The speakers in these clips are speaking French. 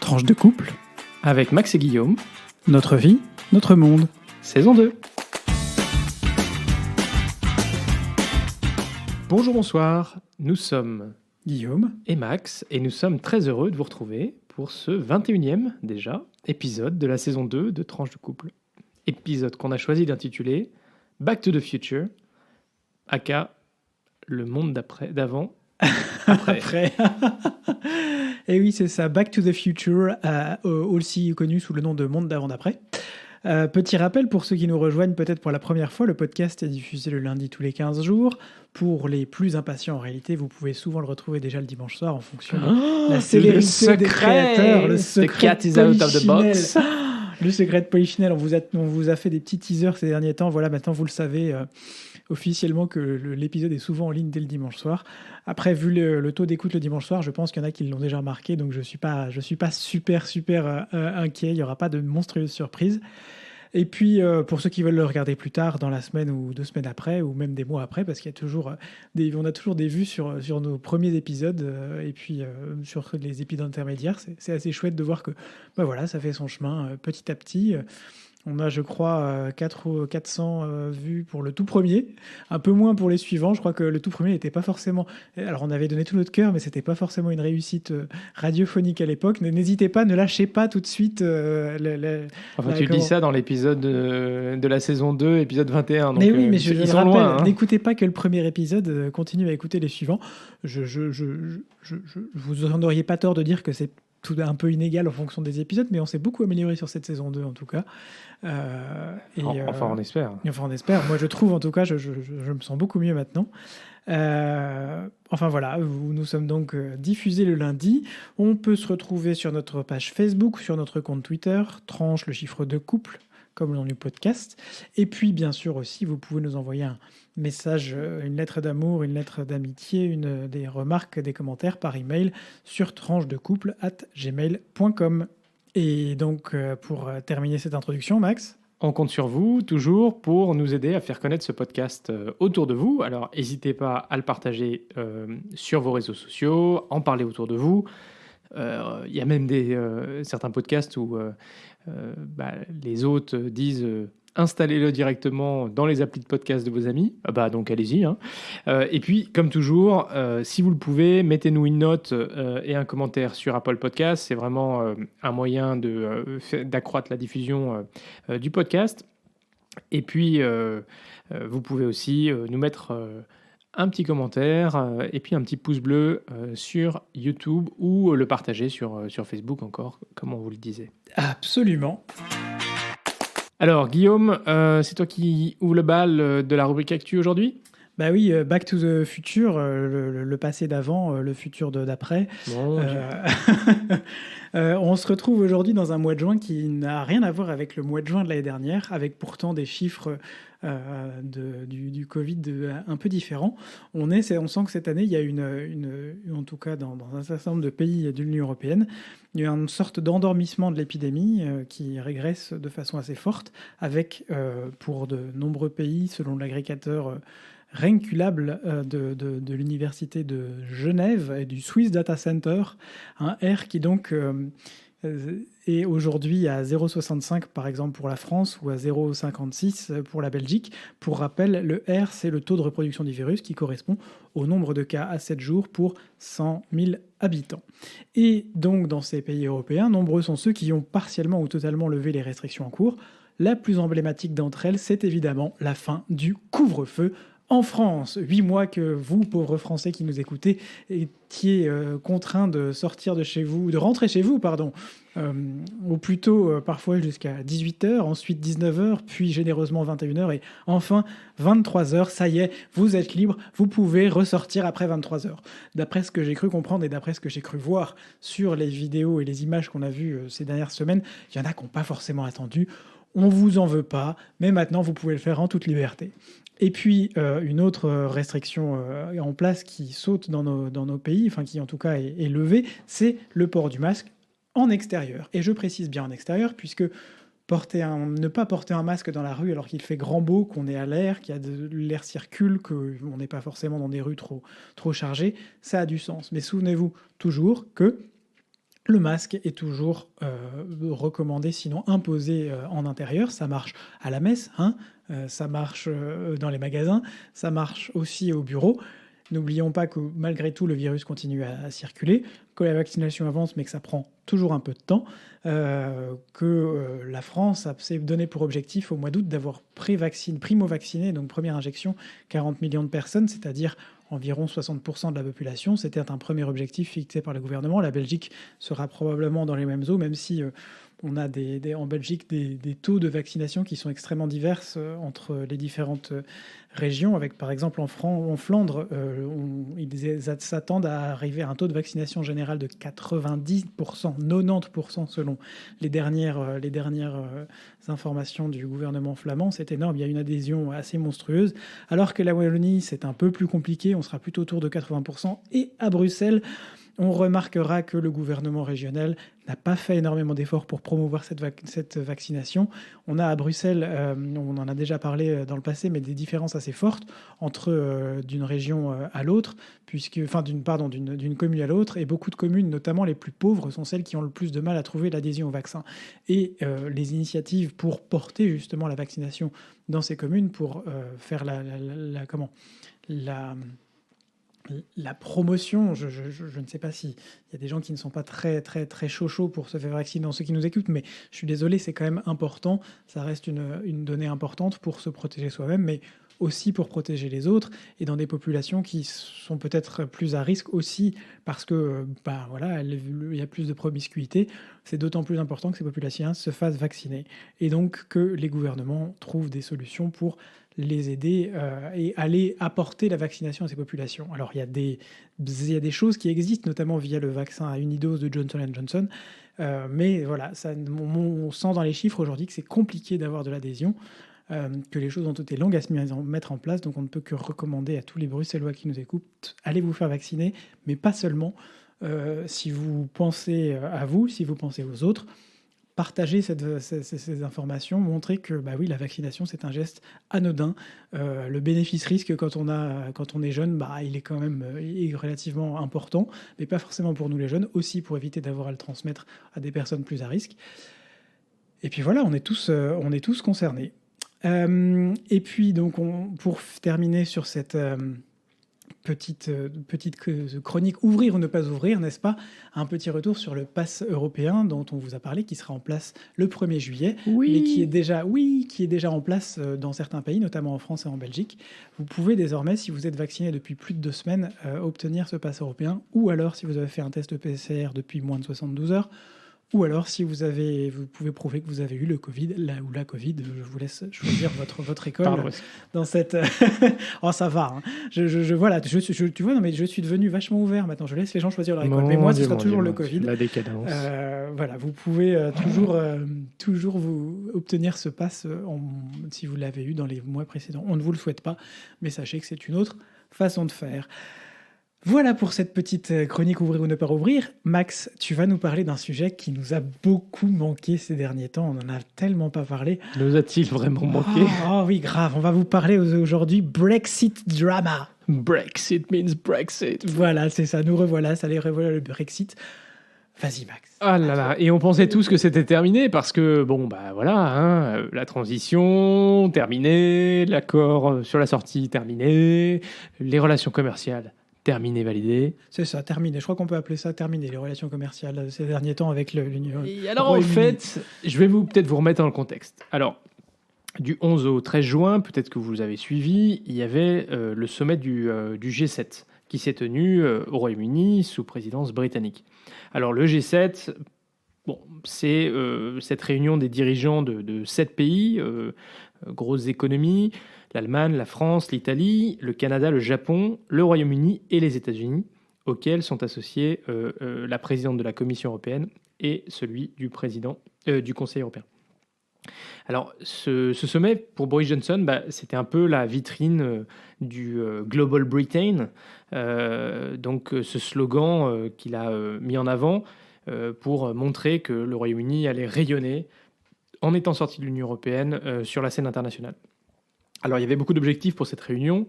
Tranche de couple, avec Max et Guillaume, notre vie, notre monde. saison 2. Bonjour, bonsoir, nous sommes Guillaume, et Max, et nous sommes très heureux de vous retrouver pour ce 21e déjà épisode de la saison 2 de Tranche de couple. Épisode qu'on a choisi d'intituler Back to the Future, aka le monde d'avant, après. Et oui, c'est ça, Back to the Future, aussi connu sous le nom de Monde d'avant d'après. Petit rappel pour ceux qui nous rejoignent peut-être pour la première fois, le podcast est diffusé le lundi tous les 15 jours. Pour les plus impatients en réalité, vous pouvez souvent le retrouver déjà le dimanche soir en fonction de la célérité des créateurs. Le secret The cat is out of the box. Le secret de Polichinelle, on vous a fait des petits teasers ces derniers temps. Voilà, maintenant vous le savez officiellement que l'épisode est souvent en ligne dès le dimanche soir. Après, vu le taux d'écoute le dimanche soir, je pense qu'il y en a qui l'ont déjà remarqué, donc je suis pas super inquiet. Il y aura pas de monstrueuse surprise. Et puis, pour ceux qui veulent le regarder plus tard, dans la semaine ou 2 semaines après, ou même des mois après, parce qu'il y a toujours on a toujours des vues sur nos premiers épisodes, et puis sur les épisodes intermédiaires. C'est assez chouette de voir que voilà, ça fait son chemin petit à petit. On a, je crois, 400 vues pour le tout premier, un peu moins pour les suivants. Je crois que le tout premier n'était pas forcément... Alors, on avait donné tout notre cœur, mais c'était pas forcément une réussite radiophonique à l'époque. N'hésitez pas, ne lâchez pas tout de suite... tu dis ça dans l'épisode de la saison 2, épisode 21. Donc, mais oui, mais je ils le sont rappelle, loin. Hein. N'écoutez pas que le premier épisode, continuez à écouter les suivants. Vous en auriez pas tort de dire que c'est tout un peu inégal en fonction des épisodes, mais on s'est beaucoup amélioré sur cette saison 2 en tout cas. Enfin, on espère. Enfin, on espère. Moi, je trouve en tout cas, je me sens beaucoup mieux maintenant. Enfin voilà, nous sommes donc diffusés le lundi. On peut se retrouver sur notre page Facebook, sur notre compte Twitter, Tranche le chiffre de couple, comme le nom du podcast. Et puis, bien sûr aussi, vous pouvez nous envoyer un message, une lettre d'amour, une lettre d'amitié, des remarques, des commentaires par email sur tranchedecouple@gmail.com. Et donc, pour terminer cette introduction, Max, on compte sur vous, toujours, pour nous aider à faire connaître ce podcast autour de vous. Alors, n'hésitez pas à le partager sur vos réseaux sociaux, en parler autour de vous. Il y a même certains podcasts où les hôtes disent installez-le directement dans les applis de podcast de vos amis. Donc allez-y. Hein. Et puis, comme toujours, si vous le pouvez, mettez-nous une note et un commentaire sur Apple Podcast. C'est vraiment un moyen d'accroître la diffusion du podcast. Et puis, vous pouvez aussi nous mettre un petit commentaire et puis un petit pouce bleu sur YouTube ou le partager sur Facebook encore, comme on vous le disait. Absolument. Alors, Guillaume, c'est toi qui ouvre le bal de la rubrique Actu aujourd'hui ? Bah oui, Back to the Future, le passé d'avant, le futur d'après. Bon, on se retrouve aujourd'hui dans un mois de juin qui n'a rien à voir avec le mois de juin de l'année dernière, avec pourtant des chiffres du Covid un peu différents. On sent que cette année, il y a en tout cas dans un certain nombre de pays de l'Union européenne, il y a une sorte d'endormissement de l'épidémie qui régresse de façon assez forte, avec, pour de nombreux pays, selon l'agrégateur Renculable de l'université de Genève et du Swiss Data Center, un R qui donc est aujourd'hui à 0,65 par exemple pour la France ou à 0,56 pour la Belgique. Pour rappel, le R, c'est le taux de reproduction du virus qui correspond au nombre de cas à 7 jours pour 100 000 habitants. Et donc dans ces pays européens, nombreux sont ceux qui ont partiellement ou totalement levé les restrictions en cours. La plus emblématique d'entre elles, c'est évidemment la fin du couvre-feu en France. 8 mois que vous, pauvres Français qui nous écoutez, étiez contraints de sortir de chez vous, de rentrer chez vous, pardon, au plus tôt, parfois jusqu'à 18h, ensuite 19h, puis généreusement 21h, et enfin 23h. Ça y est, vous êtes libre, vous pouvez ressortir après 23h. D'après ce que j'ai cru comprendre et d'après ce que j'ai cru voir sur les vidéos et les images qu'on a vues ces dernières semaines, il y en a qui n'ont pas forcément attendu. On vous en veut pas, mais maintenant vous pouvez le faire en toute liberté. Et puis, une autre restriction en place qui saute dans nos pays, enfin qui en tout cas est levée, c'est le port du masque en extérieur. Et je précise bien en extérieur, puisque ne pas porter un masque dans la rue alors qu'il fait grand beau, qu'on est à l'air, l'air circule, qu'on n'est pas forcément dans des rues trop chargées, ça a du sens. Mais souvenez-vous toujours que le masque est toujours recommandé, sinon imposé en intérieur. Ça marche à la messe, hein, ça marche dans les magasins, ça marche aussi au bureau. N'oublions pas que malgré tout, le virus continue à circuler, que la vaccination avance, mais que ça prend toujours un peu de temps, la France s'est donné pour objectif au mois d'août d'avoir primo-vacciné, donc première injection, 40 millions de personnes, c'est-à-dire environ 60% de la population. C'était un premier objectif fixé par le gouvernement. La Belgique sera probablement dans les mêmes eaux, même si on a en Belgique des taux de vaccination qui sont extrêmement divers entre les différentes régions. Avec par exemple en Flandre, ils s'attendent à arriver à un taux de vaccination général de 90%, 90% selon les dernières informations du gouvernement flamand. C'est énorme, il y a une adhésion assez monstrueuse. Alors que la Wallonie, c'est un peu plus compliqué, on sera plutôt autour de 80%. Et à Bruxelles, on remarquera que le gouvernement régional n'a pas fait énormément d'efforts pour promouvoir cette vaccination. On a à Bruxelles, on en a déjà parlé dans le passé, mais des différences assez fortes entre d'une région à l'autre, d'une commune à l'autre. Et beaucoup de communes, notamment les plus pauvres, sont celles qui ont le plus de mal à trouver l'adhésion au vaccin. Et les initiatives pour porter justement la vaccination dans ces communes, pour faire la promotion, je ne sais pas s'il y a des gens qui ne sont pas très chauds pour se faire vacciner dans ceux qui nous écoutent, mais je suis désolé, c'est quand même important. Ça reste une donnée importante pour se protéger soi-même, mais aussi pour protéger les autres, et dans des populations qui sont peut-être plus à risque aussi parce que il y a plus de promiscuité. C'est d'autant plus important que ces populations se fassent vacciner, et donc que les gouvernements trouvent des solutions pour les aider et aller apporter la vaccination à ces populations. Alors il y a des choses qui existent, notamment via le vaccin à unidose de Johnson & Johnson, mais voilà, on sent dans les chiffres aujourd'hui que c'est compliqué d'avoir de l'adhésion, que les choses ont été longues à se mettre en place, donc on ne peut que recommander à tous les Bruxellois qui nous écoutent, allez vous faire vacciner, mais pas seulement. Si vous pensez à vous, si vous pensez aux autres, partagez ces informations, montrer que oui, la vaccination, c'est un geste anodin. Le bénéfice-risque quand on est jeune, il est quand même relativement important, mais pas forcément pour nous les jeunes, aussi pour éviter d'avoir à le transmettre à des personnes plus à risque. Et puis voilà, on est tous concernés. Et puis donc, pour terminer sur cette petite chronique ouvrir ou ne pas ouvrir, n'est-ce pas, un petit retour sur le pass européen dont on vous a parlé, qui sera en place le 1er juillet, mais qui est déjà en place dans certains pays, notamment en France et en Belgique. Vous pouvez désormais, si vous êtes vacciné depuis plus de 2 semaines, obtenir ce pass européen, ou alors si vous avez fait un test PCR depuis moins de 72 heures, ou alors, si vous pouvez prouver que vous avez eu le Covid, ou la Covid, je vous laisse choisir votre école. Dans cette. Oh, ça va. Hein. Voilà, tu vois, non, mais je suis devenu vachement ouvert maintenant. Je laisse les gens choisir leur école. Mais moi, ce sera toujours le Covid. La décadence. Voilà, vous pouvez toujours vous obtenir ce pass si vous l'avez eu dans les mois précédents. On ne vous le souhaite pas, mais sachez que c'est une autre façon de faire. Voilà pour cette petite chronique ouvrir ou ne pas ouvrir. Max, tu vas nous parler d'un sujet qui nous a beaucoup manqué ces derniers temps. On n'en a tellement pas parlé. Nous a-t-il vraiment manqué ? Oh oui, grave. On va vous parler aujourd'hui Brexit drama. Brexit means Brexit. Voilà, c'est ça. Nous revoilà. Ça les revoilà le Brexit. Vas-y, Max. Ah là là. Et on pensait tous que c'était terminé parce que, la transition, terminée, l'accord sur la sortie, terminé, les relations commerciales, terminé, validé. C'est ça, terminé. Je crois qu'on peut appeler ça terminé, les relations commerciales ces derniers temps avec l'Union. Et alors, en fait, je vais peut-être vous remettre dans le contexte. Alors, du 11 au 13 juin, peut-être que vous avez suivi, il y avait le sommet du G7 qui s'est tenu au Royaume-Uni sous présidence britannique. Alors, le G7, c'est cette réunion des dirigeants de 7 pays, grosses économies, l'Allemagne, la France, l'Italie, le Canada, le Japon, le Royaume-Uni et les États-Unis, auxquels sont associés la présidente de la Commission européenne et celui du président du Conseil européen. Alors, ce sommet, pour Boris Johnson, c'était un peu la vitrine du Global Britain, donc ce slogan qu'il a mis en avant pour montrer que le Royaume-Uni allait rayonner en étant sorti de l'Union européenne sur la scène internationale. Alors, il y avait beaucoup d'objectifs pour cette réunion.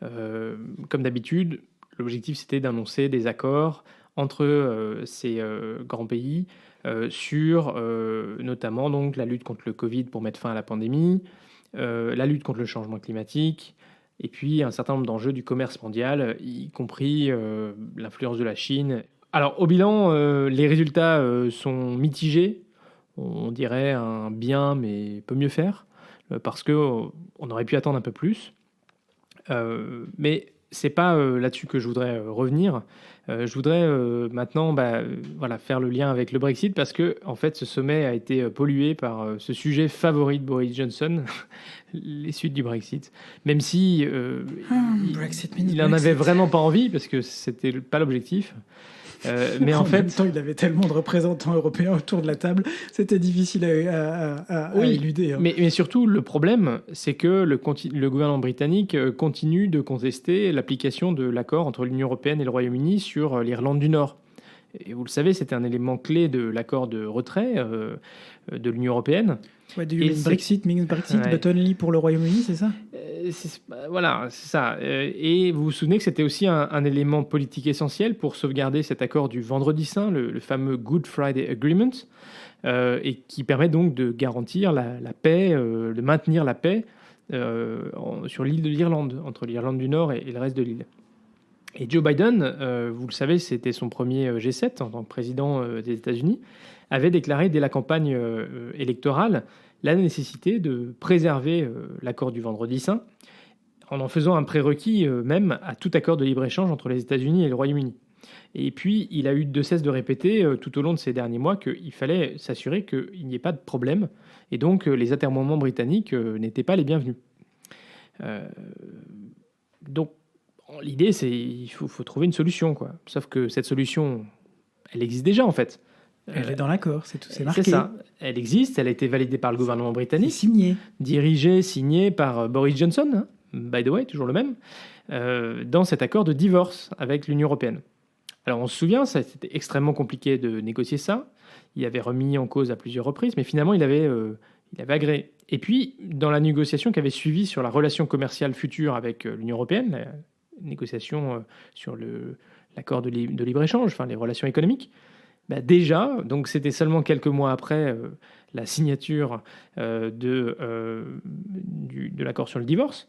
Comme d'habitude, l'objectif, c'était d'annoncer des accords entre ces grands pays sur notamment donc, la lutte contre le Covid pour mettre fin à la pandémie, la lutte contre le changement climatique, et puis un certain nombre d'enjeux du commerce mondial, y compris l'influence de la Chine. Alors au bilan, les résultats sont mitigés. On dirait un bien, mais peut mieux faire, parce qu'on aurait pu attendre un peu plus. Mais c'est pas là-dessus que je voudrais revenir. Je voudrais maintenant voilà, faire le lien avec le Brexit, parce que en fait, ce sommet a été pollué par ce sujet favori de Boris Johnson, les suites du Brexit. Même si il en avait vraiment pas envie, parce que c'était pas l'objectif. Mais en fait, même temps, il avait tellement de représentants européens autour de la table, c'était difficile à éluder. Hein. Mais surtout, le problème, c'est que le gouvernement britannique continue de contester l'application de l'accord entre l'Union européenne et le Royaume-Uni sur l'Irlande du Nord. Et vous le savez, c'était un élément clé de l'accord de retrait de l'Union européenne. Ouais, Brexit means Brexit, Ouais. but only pour le Royaume-Uni, c'est ça? Voilà, c'est ça. Et vous vous souvenez que c'était aussi un élément politique essentiel pour sauvegarder cet accord du Vendredi Saint, le fameux Good Friday Agreement, et qui permet donc de garantir la paix, de maintenir la paix sur l'île de l'Irlande, entre l'Irlande du Nord et le reste de l'île. Et Joe Biden, vous le savez, c'était son premier G7 en tant que président des États-Unis, avait déclaré dès la campagne électorale la nécessité de préserver l'accord du Vendredi Saint, en faisant un prérequis même à tout accord de libre-échange entre les États-Unis et le Royaume-Uni. Et puis, il a eu de cesse de répéter tout au long de ces derniers mois qu'il fallait s'assurer qu'il n'y ait pas de problème, et donc les atermoiements britanniques n'étaient pas les bienvenus. Donc, l'idée, c'est qu'il faut trouver une solution, quoi. Sauf que cette solution, elle existe déjà, en fait. Elle est dans l'accord, c'est marqué. C'est ça. Elle existe, elle a été validée par le gouvernement britannique. C'est signé. Dirigée, signée par Boris Johnson, hein, by the way, toujours le même, dans cet accord de divorce avec l'Union européenne. Alors on se souvient, c'était extrêmement compliqué de négocier ça. Il avait remis en cause à plusieurs reprises, mais finalement il avait agréé. Et puis, dans la négociation qui avait suivi sur la relation commerciale future avec l'Union européenne, la négociation sur l'accord de libre-échange, enfin les relations économiques, déjà, donc c'était seulement quelques mois après la signature de l'accord sur le divorce,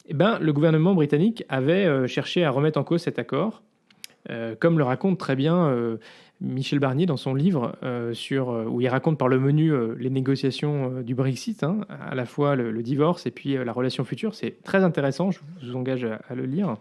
le gouvernement britannique avait cherché à remettre en cause cet accord, comme le raconte très bien Michel Barnier dans son livre où il raconte par le menu les négociations du Brexit, hein, à la fois le divorce et puis la relation future. C'est très intéressant, je vous engage à le lire.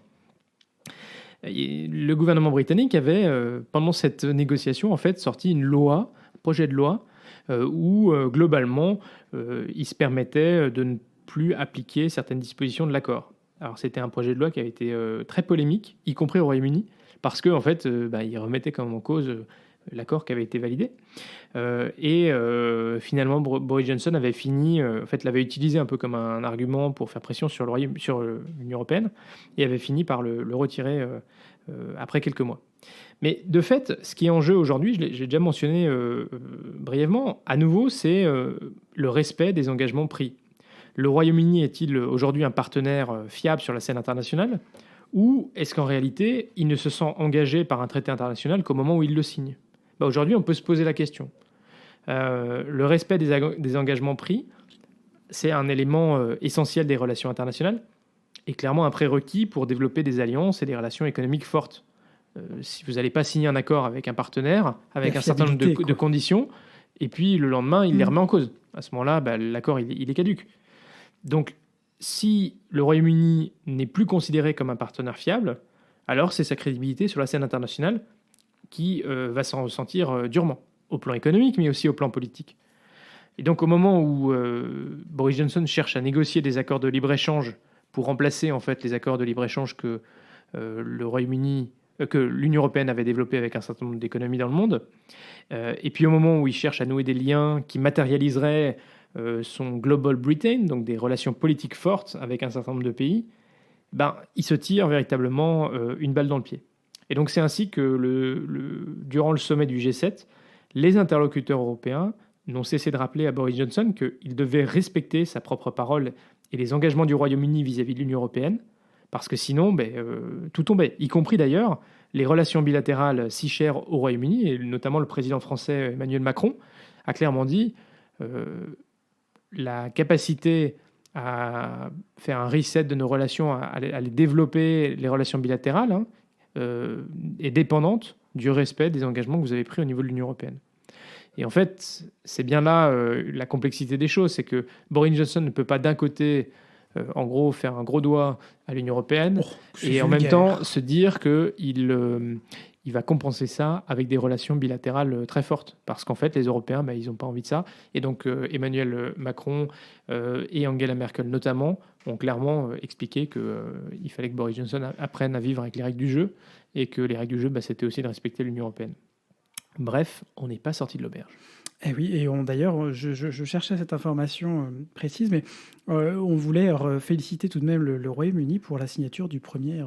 Et le gouvernement britannique avait, pendant cette négociation, en fait, sorti un projet de loi, où globalement, il se permettait de ne plus appliquer certaines dispositions de l'accord. Alors, c'était un projet de loi qui avait été très polémique, y compris au Royaume-Uni, parce que en fait, il remettait quand même en cause l'accord qui avait été validé. Finalement, Boris Johnson avait l'avait utilisé un peu comme un argument pour faire pression sur l'Union européenne, et avait fini par le retirer après quelques mois. Mais de fait, ce qui est en jeu aujourd'hui, j'ai déjà mentionné brièvement, à nouveau, c'est le respect des engagements pris. Le Royaume-Uni est-il aujourd'hui un partenaire fiable sur la scène internationale, ou est-ce qu'en réalité, il ne se sent engagé par un traité international qu'au moment où il le signe? Aujourd'hui, on peut se poser la question. Le respect des engagements pris, c'est un élément essentiel des relations internationales, et clairement un prérequis pour développer des alliances et des relations économiques fortes. Si vous n'allez pas signer un accord avec un partenaire, avec un certain nombre de conditions, et puis le lendemain, il les remet en cause. À ce moment-là, l'accord, il est caduc. Donc, si le Royaume-Uni n'est plus considéré comme un partenaire fiable, alors c'est sa crédibilité sur la scène internationale qui va s'en ressentir durement, au plan économique, mais aussi au plan politique. Et donc, au moment où Boris Johnson cherche à négocier des accords de libre-échange pour remplacer en fait les accords de libre-échange que le Royaume-Uni, que l'Union européenne avait développés avec un certain nombre d'économies dans le monde, et puis au moment où il cherche à nouer des liens qui matérialiseraient son Global Britain, donc des relations politiques fortes avec un certain nombre de pays, il se tire véritablement une balle dans le pied. Et donc c'est ainsi que durant le sommet du G7, les interlocuteurs européens n'ont cessé de rappeler à Boris Johnson qu'il devait respecter sa propre parole et les engagements du Royaume-Uni vis-à-vis de l'Union européenne, parce que sinon, tout tombait, y compris d'ailleurs les relations bilatérales si chères au Royaume-Uni, et notamment le président français Emmanuel Macron a clairement dit la capacité à faire un reset de nos relations, à les développer, les relations bilatérales, est dépendante du respect des engagements que vous avez pris au niveau de l'Union européenne. Et en fait, c'est bien là la complexité des choses, c'est que Boris Johnson ne peut pas d'un côté, en gros, faire un gros doigt à l'Union européenne et en même temps se dire qu'il il va compenser ça avec des relations bilatérales très fortes. Parce qu'en fait, les Européens, ils n'ont pas envie de ça. Et donc, Emmanuel Macron et Angela Merkel notamment ont clairement expliqué qu'il fallait que Boris Johnson apprenne à vivre avec les règles du jeu et que les règles du jeu, c'était aussi de respecter l'Union européenne. Bref, on n'est pas sorti de l'auberge. Eh oui, et d'ailleurs, je cherchais cette information précise, mais on voulait féliciter tout de même le Royaume-Uni pour la signature du premier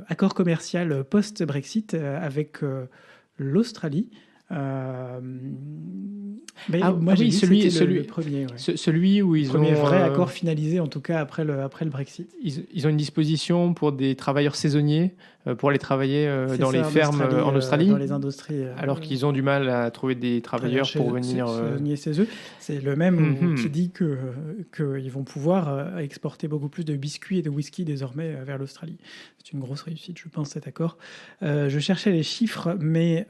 accord commercial post-Brexit avec l'Australie. Le premier, celui où ils premier ont vrai accord finalisé, en tout cas après le Brexit. Ils ont une disposition pour des travailleurs saisonniers pour aller travailler dans les fermes en Australie, dans les industries, alors qu'ils ont du mal à trouver des travailleurs pour venir chez eux. C'est le même qui dit qu'ils vont pouvoir exporter beaucoup plus de biscuits et de whisky désormais vers l'Australie. C'est une grosse réussite, je pense, cet accord. Je cherchais les chiffres, mais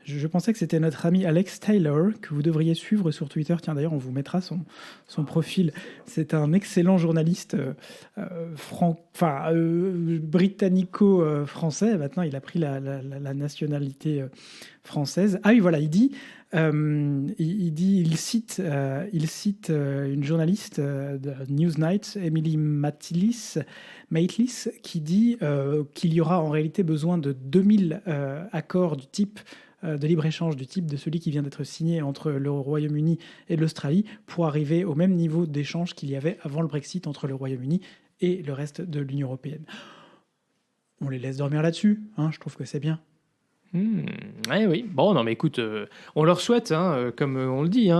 je pensais que c'était notre ami Alex Taylor, que vous devriez suivre sur Twitter. Tiens, d'ailleurs, on vous mettra son profil. C'est un excellent journaliste britannico-français. Maintenant, il a pris la nationalité française. Ah oui, voilà, il cite une journaliste de Newsnight, Emily Maitlis, qui dit qu'il y aura en réalité besoin de 2000 accords du type de libre-échange du type de celui qui vient d'être signé entre le Royaume-Uni et l'Australie pour arriver au même niveau d'échange qu'il y avait avant le Brexit entre le Royaume-Uni et le reste de l'Union européenne. On les laisse dormir là-dessus, je trouve que c'est bien. Oui. Bon, non, mais écoute, on leur souhaite, comme on le dit,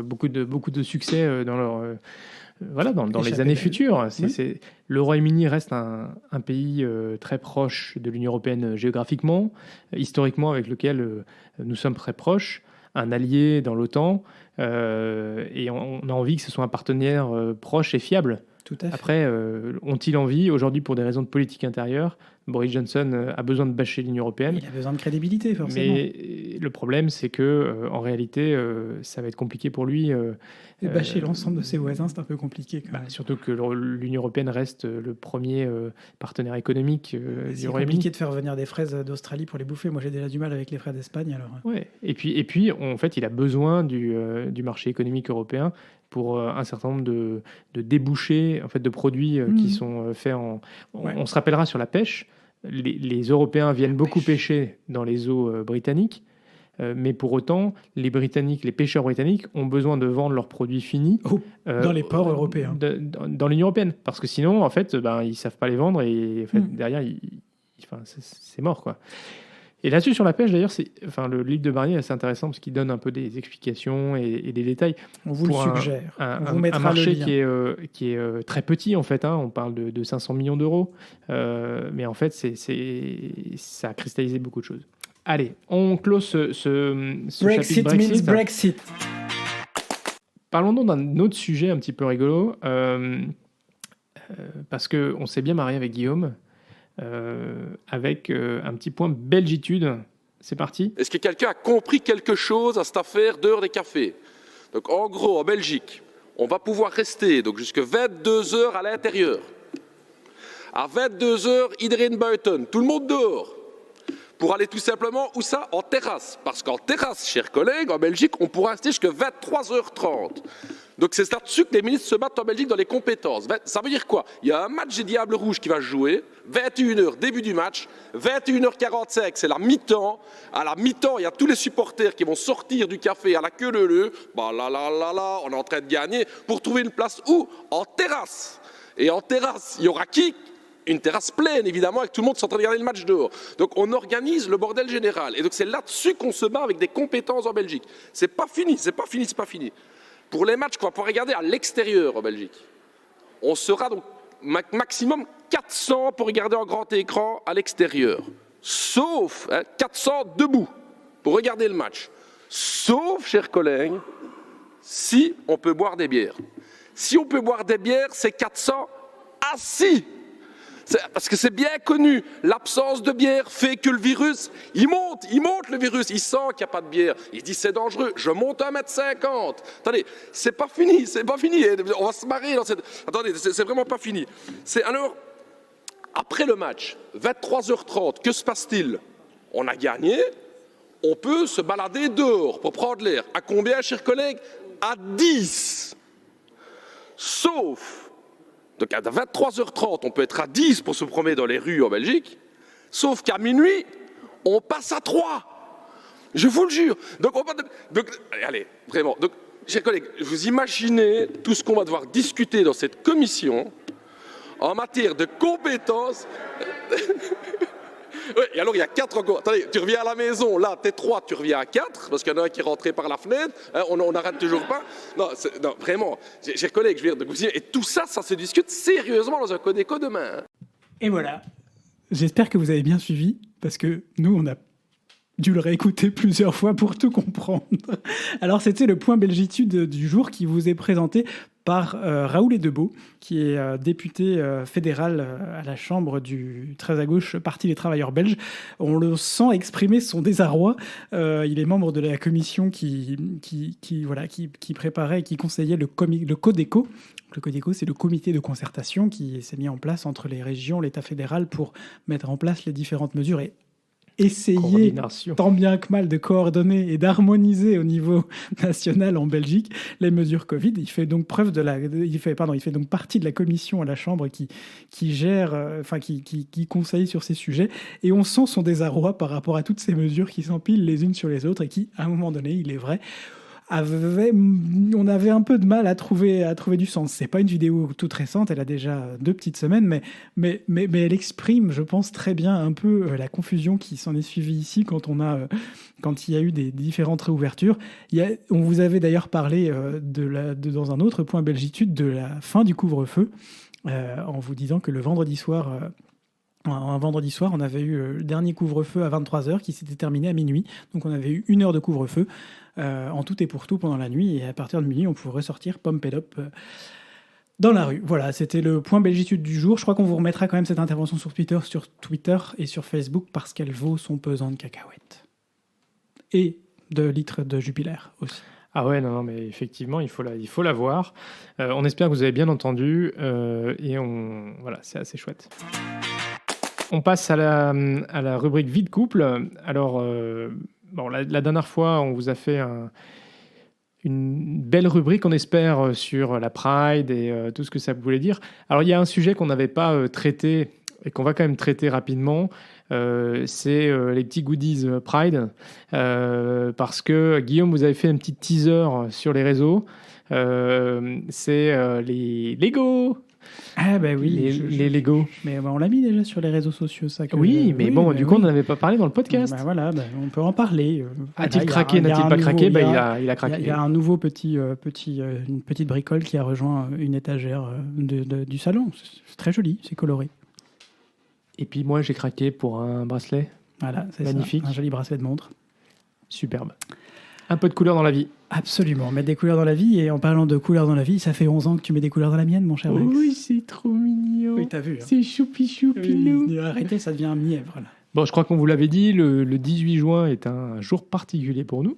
beaucoup de succès dans leur... dans les années futures. Le Royaume-Uni reste un pays très proche de l'Union européenne géographiquement, historiquement, avec lequel nous sommes très proches, un allié dans l'OTAN, et on a envie que ce soit un partenaire proche et fiable. Tout à fait. Après, ont-ils envie, aujourd'hui, pour des raisons de politique intérieure, Boris Johnson a besoin de bâcher l'Union européenne. Il a besoin de crédibilité, forcément. Mais le problème, c'est que, en réalité, ça va être compliqué pour lui. Et bâcher l'ensemble de ses voisins, c'est un peu compliqué. Surtout que l'Union européenne reste le premier partenaire économique du Royaume-Uni. C'est compliqué de faire venir des fraises d'Australie pour les bouffer. Moi, j'ai déjà du mal avec les fraises d'Espagne. Alors. Ouais. Et puis, en fait, il a besoin du marché économique européen pour un certain nombre de débouchés, en fait, de produits qui sont faits en... On se rappellera sur la pêche. Les Européens viennent beaucoup pêcher dans les eaux britanniques, mais pour autant, les pêcheurs britanniques ont besoin de vendre leurs produits finis dans les ports européens, dans l'Union européenne, parce que sinon, en fait, ils savent pas les vendre et en fait, derrière, c'est mort, quoi. Et là-dessus, sur la pêche, d'ailleurs, le livre de Barnier est assez intéressant parce qu'il donne un peu des explications et des détails. On vous le suggère. On vous mettra un marché qui est très petit, en fait. On parle de 500 millions d'euros. Mais en fait, ça a cristallisé beaucoup de choses. Allez, on close ce Brexit chapitre Brexit. Means Brexit. Parlons donc d'un autre sujet un petit peu rigolo. Parce qu'on s'est bien marié avec Guillaume. Avec un petit point belgitude. C'est parti. Est-ce que quelqu'un a compris quelque chose à cette affaire d'heure des cafés? Donc en gros, en Belgique, on va pouvoir rester jusqu'à 22 heures à l'intérieur. À 22 heures, iedereen buiten, tout le monde dehors. Pour aller tout simplement, où ça? En terrasse. Parce qu'en terrasse, chers collègues, en Belgique, on pourra rester jusqu'à 23h30. Donc c'est là-dessus que les ministres se battent en Belgique dans les compétences. Ça veut dire quoi? Il y a un match des Diables Rouges qui va se jouer, 21h, début du match, 21h45, c'est la mi-temps. À la mi-temps, il y a tous les supporters qui vont sortir du café à la queue leu-leu. Là, on est en train de gagner pour trouver une place où? En terrasse. Et en terrasse, il y aura qui? Une terrasse pleine, évidemment, avec tout le monde qui est en train de regarder le match dehors. Donc on organise le bordel général. Et donc c'est là-dessus qu'on se bat avec des compétences en Belgique. C'est pas fini. Pour les matchs qu'on va pouvoir regarder à l'extérieur en Belgique, on sera donc maximum 400 pour regarder en grand écran à l'extérieur. Sauf 400 debout pour regarder le match. Sauf, chers collègues, si on peut boire des bières. Si on peut boire des bières, c'est 400 assis. Parce que c'est bien connu, l'absence de bière fait que le virus, il monte le virus, il sent qu'il n'y a pas de bière. Il dit c'est dangereux, je monte à 1,50 m. Attendez, c'est pas fini, on va se marrer dans cette... Attendez, c'est vraiment pas fini. Alors, après le match, 23h30, que se passe-t-il? On a gagné, on peut se balader dehors pour prendre l'air. À combien, chers collègues? À 10. Sauf... Donc à 23h30, on peut être à 10 pour se promener dans les rues en Belgique, sauf qu'à minuit, on passe à 3. Je vous le jure. Donc, allez, vraiment. Donc, chers collègues, vous imaginez tout ce qu'on va devoir discuter dans cette commission en matière de compétences. Oui, et alors il y a 4 encore. Attendez, tu reviens à la maison, là, t'es 3, tu reviens à 4, parce qu'il y en a un qui est rentré par la fenêtre, hein, on n'arrête toujours pas. Non, vraiment, chers collègues, je veux dire, et tout ça, ça se discute sérieusement dans un Codeco demain. Hein. Et voilà. J'espère que vous avez bien suivi, parce que nous, on a dû le réécouter plusieurs fois pour tout comprendre. Alors, c'était le point Belgitude du jour qui vous est présenté par Raoul Edebeau, qui est député fédéral à la Chambre du très à gauche Parti des travailleurs belges. On le sent exprimer son désarroi. Il est membre de la commission qui préparait et qui conseillait le Codeco. Le Codeco, c'est le comité de concertation qui s'est mis en place entre les régions, l'État fédéral pour mettre en place les différentes mesures et essayer tant bien que mal de coordonner et d'harmoniser au niveau national en Belgique les mesures Covid. Il fait donc partie de la commission à la Chambre qui gère, qui conseille sur ces sujets. Et on sent son désarroi par rapport à toutes ces mesures qui s'empilent les unes sur les autres et qui, à un moment donné, il est vrai, on avait un peu de mal à trouver du sens. C'est pas une vidéo toute récente, elle a déjà 2 petites semaines, mais elle exprime, je pense, très bien un peu la confusion qui s'en est suivie ici quand il y a eu des différentes réouvertures. On vous avait d'ailleurs parlé dans un autre point Belgitude de la fin du couvre-feu, en vous disant que le vendredi soir... Un vendredi soir, on avait eu le dernier couvre-feu à 23h qui s'était terminé à minuit. Donc on avait eu 1 heure de couvre-feu en tout et pour tout pendant la nuit. Et à partir de minuit, on pourrait sortir pump it up dans la rue. Voilà, c'était le point Belgitude du jour. Je crois qu'on vous remettra quand même cette intervention sur Twitter et sur Facebook parce qu'elle vaut son pesant de cacahuètes. Et de litres de Jupiler aussi. Ah ouais, non, mais effectivement, il faut la voir. On espère que vous avez bien entendu voilà, c'est assez chouette. On passe à la rubrique vie de couple. Alors, la dernière fois, on vous a fait une belle rubrique, on espère, sur la Pride et tout ce que ça voulait dire. Alors, il y a un sujet qu'on n'avait pas traité et qu'on va quand même traiter rapidement. C'est les petits goodies Pride. Parce que, Guillaume, vous avez fait un petit teaser sur les réseaux. C'est les Lego. Ah bah oui, les Lego. Mais on l'a mis déjà sur les réseaux sociaux, ça. Oui, mais bon, du coup, on n'en avait pas parlé dans le podcast. Bah voilà, on peut en parler. A-t-il craqué, n'a-t-il pas craqué? Il a craqué. Il y a un nouveau une petite bricole qui a rejoint une étagère du salon. C'est très joli, c'est coloré. Et puis moi, j'ai craqué pour un bracelet. Voilà, c'est magnifique. Ça, un joli bracelet de montre. Superbe. Un peu de couleur dans la vie. Absolument, mettre des couleurs dans la vie. Et en parlant de couleurs dans la vie, ça fait 11 ans que tu mets des couleurs dans la mienne, mon cher Max. Oui, c'est trop mignon. Oui, t'as vu. Hein. C'est choupi-choupinou. Oui, arrêtez, ça devient un mièvre. Là. Bon, je crois qu'on vous l'avait dit, le 18 juin est un jour particulier pour nous,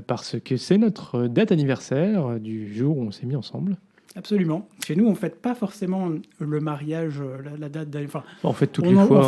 parce que c'est notre date anniversaire du jour où on s'est mis ensemble. Absolument. Chez nous, on ne fête pas forcément le mariage, la date. Enfin, on fête toutes les fois.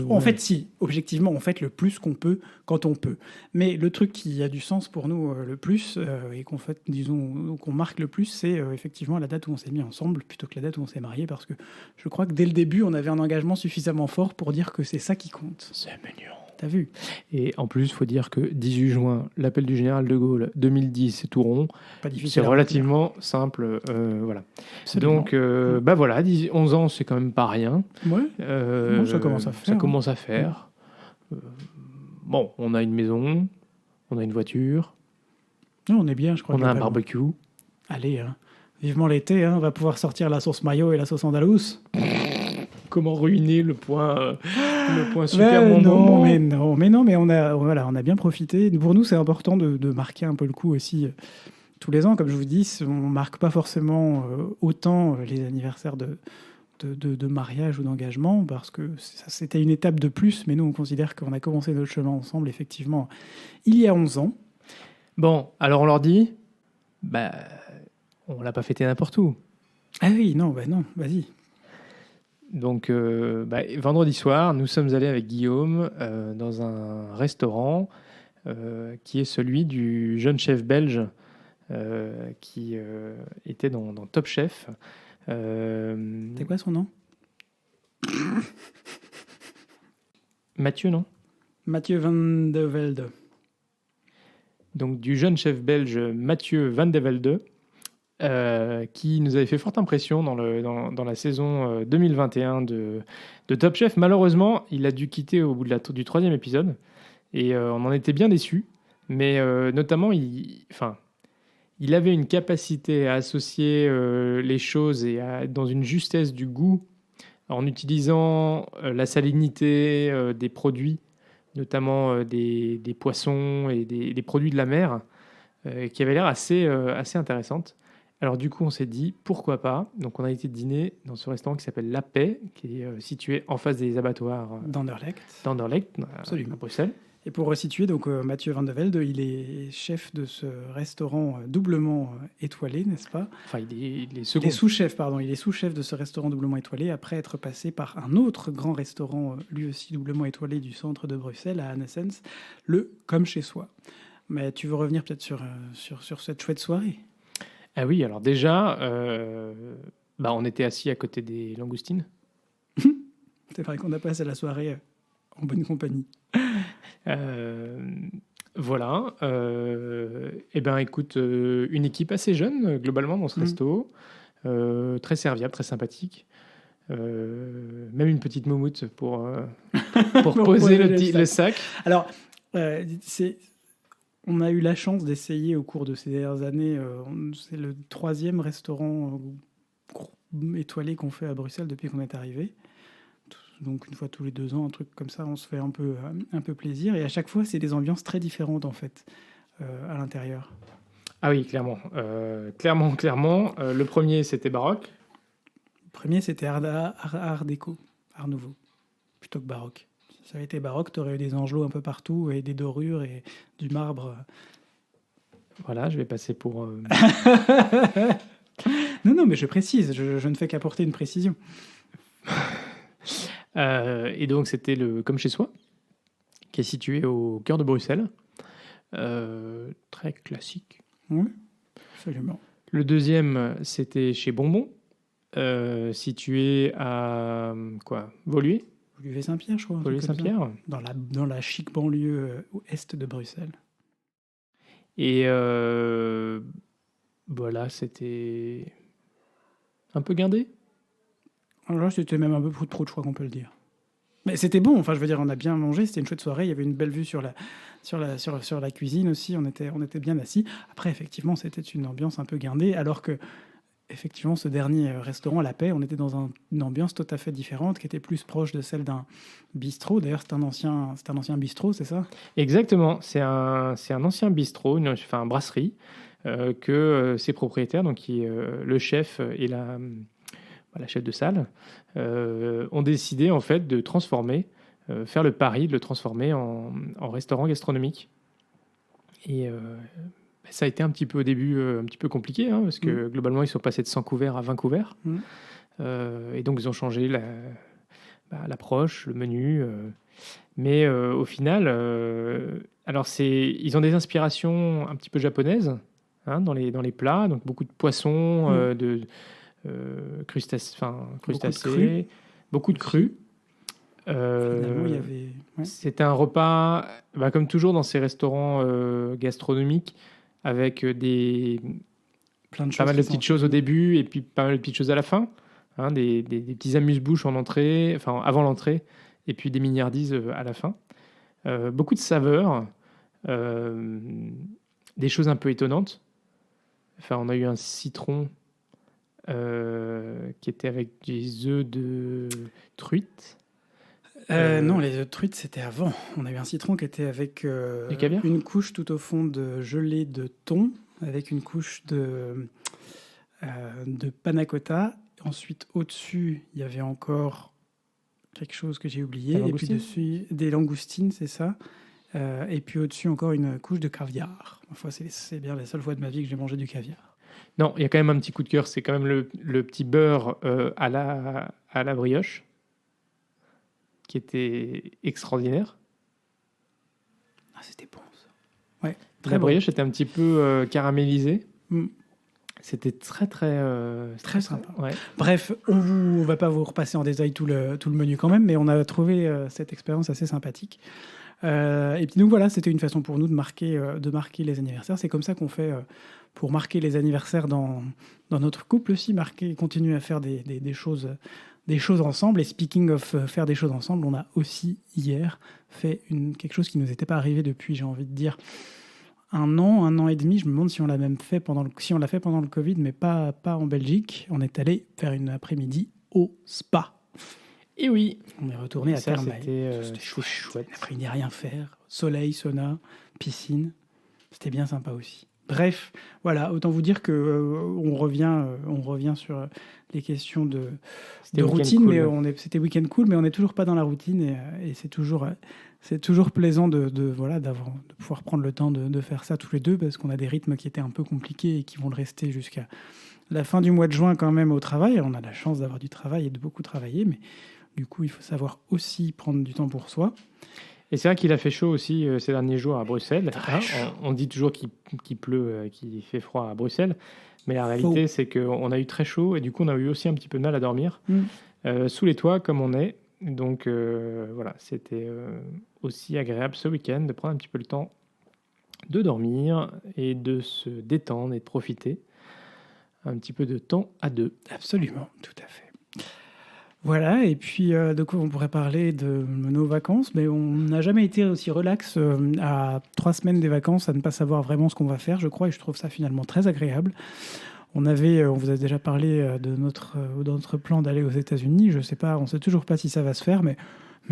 En fait, si. Objectivement, on fête le plus qu'on peut quand on peut. Mais le truc qui a du sens pour nous le plus et qu'on fête, disons, qu'on marque le plus, c'est effectivement la date où on s'est mis ensemble plutôt que la date où on s'est marié, parce que je crois que dès le début, on avait un engagement suffisamment fort pour dire que c'est ça qui compte. C'est mignon. T'as vu. Et en plus, il faut dire que 18 juin, l'appel du général de Gaulle, 2010, c'est tout rond. Pas difficile. C'est relativement simple. Voilà. Absolument. Donc, voilà, 11 ans, c'est quand même pas rien. Ouais. Ça commence à faire. Ça commence à faire. Bon, on a une maison, on a une voiture. Non, on est bien, je crois. On a un barbecue. Allez, hein. Vivement l'été, hein, on va pouvoir sortir la sauce mayo et la sauce andalouse. Comment ruiner le point super bon non, moment. mais on a bien profité. Pour nous, c'est important de marquer un peu le coup aussi tous les ans. Comme je vous dis, on marque pas forcément autant les anniversaires de mariage ou d'engagement, parce que c'était une étape de plus, mais nous, on considère qu'on a commencé notre chemin ensemble, effectivement, il y a 11 ans. Bon, alors on leur dit, on l'a pas fêté n'importe où. Ah oui, non, vas-y. Donc, vendredi soir, nous sommes allés avec Guillaume dans un restaurant qui est celui du jeune chef belge qui était dans Top Chef. C'est quoi son nom? Mathieu, non? Mathieu Van de Velde. Donc, du jeune chef belge Mathieu Van de Velde, qui nous avait fait forte impression dans la saison 2021 de Top Chef. Malheureusement, il a dû quitter au bout du 3e épisode et on en était bien déçus. Mais notamment, il avait une capacité à associer les choses et à être dans une justesse du goût en utilisant la salinité des produits, notamment des poissons et des produits de la mer, qui avait l'air assez intéressante. Alors du coup, on s'est dit, pourquoi pas? Donc on a été dîner dans ce restaurant qui s'appelle La Paix, qui est situé en face des abattoirs d'Anderlecht, à Bruxelles. Et pour resituer, donc Mathieu Van de Velde, il est chef de ce restaurant doublement étoilé, n'est-ce pas? Enfin, il est sous-chef, pardon. Il est sous-chef de ce restaurant doublement étoilé, après être passé par un autre grand restaurant, lui aussi doublement étoilé, du centre de Bruxelles, à Annesens, le Comme chez soi. Mais tu veux revenir peut-être sur cette chouette soirée? Ah oui, alors déjà, on était assis à côté des langoustines. C'est vrai qu'on a passé la soirée en bonne compagnie. Voilà. Écoute, une équipe assez jeune, globalement, dans ce resto. Très serviable, très sympathique. Même une petite moumoute pour poser le sac. Alors, on a eu la chance d'essayer au cours de ces dernières années. C'est le 3e restaurant étoilé qu'on fait à Bruxelles depuis qu'on est arrivé. Donc une fois tous les 2 ans, un truc comme ça, on se fait un peu plaisir. Et à chaque fois, c'est des ambiances très différentes en fait à l'intérieur. Ah oui, clairement. Clairement. Le premier, c'était baroque. Le premier, c'était art déco, art nouveau, plutôt que baroque. Si ça avait été baroque, tu aurais eu des angelots un peu partout et des dorures et du marbre. Voilà, je vais passer pour... Non, mais je précise, je ne fais qu'apporter une précision. Et donc, c'était le Comme chez soi, qui est situé au cœur de Bruxelles. Très classique. Oui, absolument. Le deuxième, c'était chez Bonbon, situé à Woluwe. Woluwe-Saint-Pierre, je crois. Woluwe-Saint-Pierre. Dans la chic banlieue est de Bruxelles. Et voilà, c'était un peu guindé. Alors là, c'était même un peu trop, je crois qu'on peut le dire. Mais c'était bon, enfin je veux dire, on a bien mangé, c'était une chouette soirée, il y avait une belle vue sur la cuisine aussi, on était bien assis. Après, effectivement, c'était une ambiance un peu guindée, alors que, effectivement, ce dernier restaurant, La Paix, on était dans une ambiance tout à fait différente, qui était plus proche de celle d'un bistrot. D'ailleurs, c'est un ancien bistrot, c'est ça? Exactement, c'est un ancien bistrot, une brasserie, que ses propriétaires, donc le chef et la chef de salle, ont décidé en fait de transformer, faire le pari de le transformer en restaurant gastronomique. Et ça a été un petit peu au début un petit peu compliqué, parce que globalement ils sont passés de 100 couverts à 20 couverts. Et donc ils ont changé l'approche, le menu. Mais au final, ils ont des inspirations un petit peu japonaises dans les plats, donc beaucoup de poissons, crustacés, beaucoup de crus. Finalement, il y avait... C'était un repas, comme toujours dans ces restaurants gastronomiques, avec pas mal de petites choses au début et puis pas mal de petites choses à la fin. Des petits amuse-bouches avant l'entrée, et puis des mignardises à la fin. Beaucoup de saveurs, des choses un peu étonnantes. On a eu un citron qui était avec des œufs de truite. Non, les œufs de truite, c'était avant. On a eu un citron qui était avec Du caviar une couche tout au fond de gelée de thon, avec une couche de panna cotta. Ensuite, au-dessus, il y avait encore quelque chose que j'ai oublié. Des Et puis langoustines dessus, des langoustines, c'est ça. Et puis au-dessus, encore une couche de caviar. Enfin, c'est bien la seule fois de ma vie que j'ai mangé du caviar. Non, il y a quand même un petit coup de cœur, c'est quand même le petit beurre à la brioche, qui était extraordinaire. Ah, c'était bon, ça. Ouais, La très bon. brioche était un petit peu caramélisée. Mm. C'était très Très sympa. Ouais. Bref, on va pas vous repasser en détail tout le menu quand même, mais on a trouvé cette expérience assez sympathique. Et puis donc voilà, c'était une façon pour nous de marquer les anniversaires. C'est comme ça qu'on fait pour marquer les anniversaires dans notre couple aussi, continuer à faire des choses ensemble. Et speaking of faire des choses ensemble, on a aussi hier fait quelque chose qui nous était pas arrivé depuis, j'ai envie de dire, un an et demi. Je me demande si on l'a même fait si on l'a fait pendant le Covid, mais pas en Belgique. On est allé faire une après-midi au spa. Et oui, On est retourné à ça, Thermae. c'était chouette. Après, il n'y a rien faire. Soleil, sauna, piscine. C'était bien sympa aussi. Bref, voilà, autant vous dire que on revient sur les questions de routine, cool, mais ouais. c'était week-end cool, mais on n'est toujours pas dans la routine et c'est toujours plaisant de pouvoir prendre le temps de faire ça tous les deux parce qu'on a des rythmes qui étaient un peu compliqués et qui vont le rester jusqu'à la fin du mois de juin quand même au travail. On a la chance d'avoir du travail et de beaucoup travailler, mais du coup, il faut savoir aussi prendre du temps pour soi. Et c'est vrai qu'il a fait chaud aussi ces derniers jours à Bruxelles. Très chaud. On dit toujours qu'il pleut, qu'il fait froid à Bruxelles. Mais la réalité, c'est qu'on a eu très chaud et du coup, on a eu aussi un petit peu de mal à dormir sous les toits comme on est. Donc voilà, c'était aussi agréable ce week-end de prendre un petit peu le temps de dormir et de se détendre et de profiter un petit peu de temps à deux. Absolument, tout à fait. Voilà, et puis de quoi on pourrait parler de nos vacances, mais on n'a jamais été aussi relax à 3 semaines des vacances à ne pas savoir vraiment ce qu'on va faire, je crois, et je trouve ça finalement très agréable. On vous a déjà parlé de notre plan d'aller aux États-Unis. Je sais pas, on sait toujours pas si ça va se faire, mais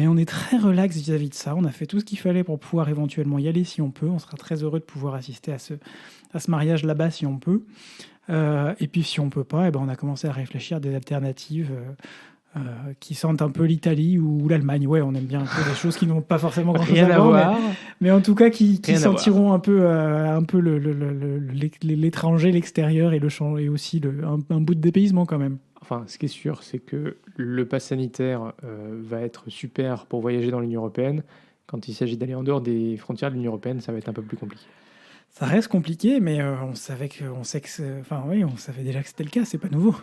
on est très relax vis-à-vis de ça. On a fait tout ce qu'il fallait pour pouvoir éventuellement y aller si on peut. On sera très heureux de pouvoir assister à ce mariage là-bas si on peut. Et puis si on peut pas, on a commencé à réfléchir à des alternatives qui sentent un peu l'Italie ou l'Allemagne. Ouais, on aime bien un peu des choses qui n'ont pas forcément grand-chose Rien à à voir, voir. mais en tout cas qui Rien à sentiront un peu l'étranger, l'extérieur et et aussi un bout de dépaysement quand même. Enfin, ce qui est sûr, c'est que le pass sanitaire va être super pour voyager dans l'Union européenne. Quand il s'agit d'aller en dehors des frontières de l'Union européenne, ça va être un peu plus compliqué. Ça reste compliqué, mais on savait on savait déjà que c'était le cas, c'est pas nouveau.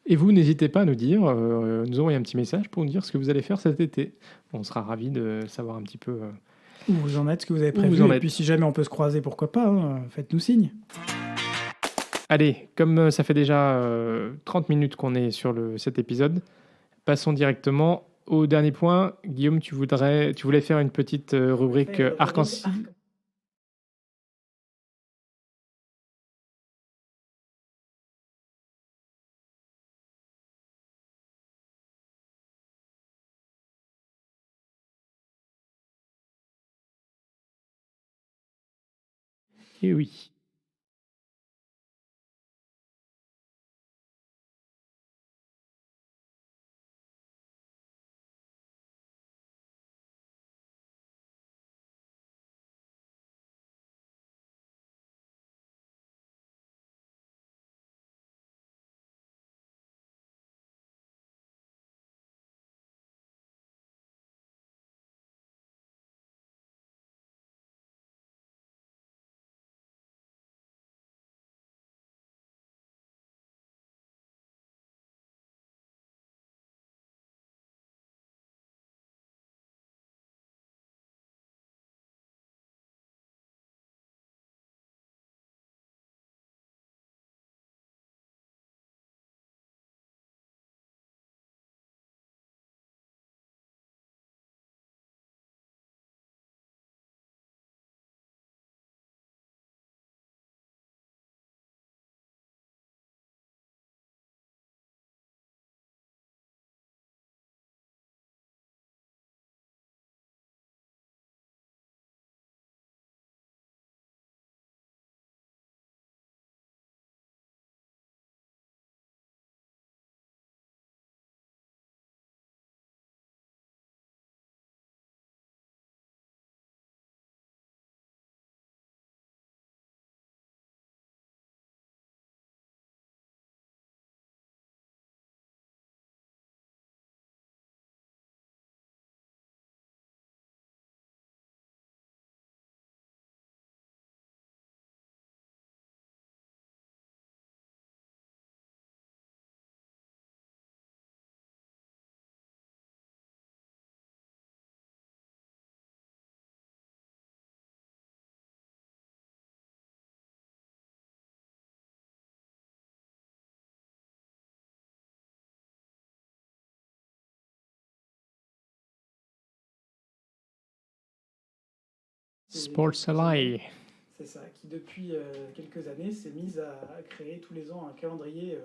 Et vous, n'hésitez pas à nous dire, nous envoyer un petit message pour nous dire ce que vous allez faire cet été. On sera ravis de savoir un petit peu. Où vous en êtes, ce que vous avez Où vous prévu, en et êtes. puis si jamais on peut se croiser, pourquoi pas, hein, faites-nous signe. Allez, comme ça fait déjà 30 minutes qu'on est sur cet épisode, passons directement au dernier point. Guillaume, tu voulais faire une petite rubrique arc-en-ciel. Et oui. Sports Ally. C'est ça, qui depuis quelques années s'est mise à créer tous les ans un calendrier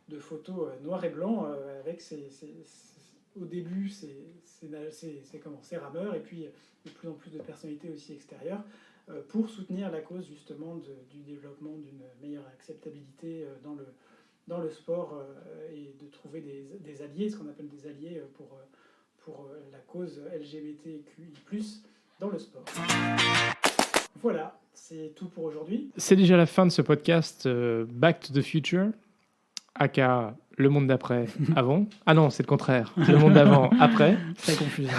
de photos noir et blanc avec au début c'est rameurs et puis de plus en plus de personnalités aussi extérieures pour soutenir la cause justement du développement d'une meilleure acceptabilité dans le sport et de trouver des alliés, ce qu'on appelle des alliés pour la cause LGBTQI+, dans le sport. Voilà, c'est tout pour aujourd'hui. C'est déjà la fin de ce podcast Back to the Future, aka le monde d'après, avant. Ah non, c'est le contraire. Le monde d'avant, après. Très confusant.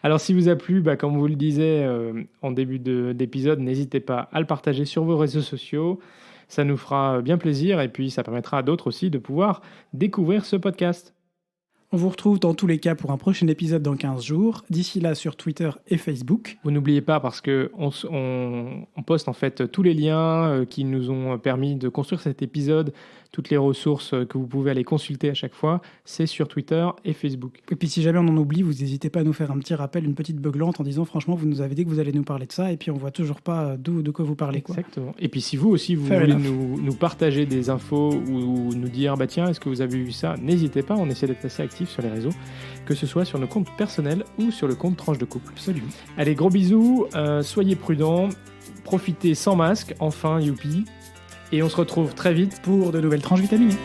Alors, si vous a plu, comme vous le disais en début d'épisode, n'hésitez pas à le partager sur vos réseaux sociaux. Ça nous fera bien plaisir et puis ça permettra à d'autres aussi de pouvoir découvrir ce podcast. On vous retrouve dans tous les cas pour un prochain épisode dans 15 jours. D'ici là sur Twitter et Facebook. Vous n'oubliez pas parce qu'on poste en fait tous les liens qui nous ont permis de construire cet épisode, toutes les ressources que vous pouvez aller consulter à chaque fois, c'est sur Twitter et Facebook. Et puis si jamais on en oublie, vous n'hésitez pas à nous faire un petit rappel, une petite beuglante en disant franchement vous nous avez dit que vous allez nous parler de ça et puis on voit toujours pas de quoi vous parlez. Quoi. Exactement. Et puis si vous aussi vous voulez nous partager des infos ou nous dire tiens est-ce que vous avez vu ça, n'hésitez pas, on essaie d'être assez actifs sur les réseaux, que ce soit sur nos comptes personnels ou sur le compte Tranche de Couple. Absolument. Allez, gros bisous, soyez prudents, profitez sans masque, enfin, youpi, et on se retrouve très vite pour de nouvelles tranches vitaminées.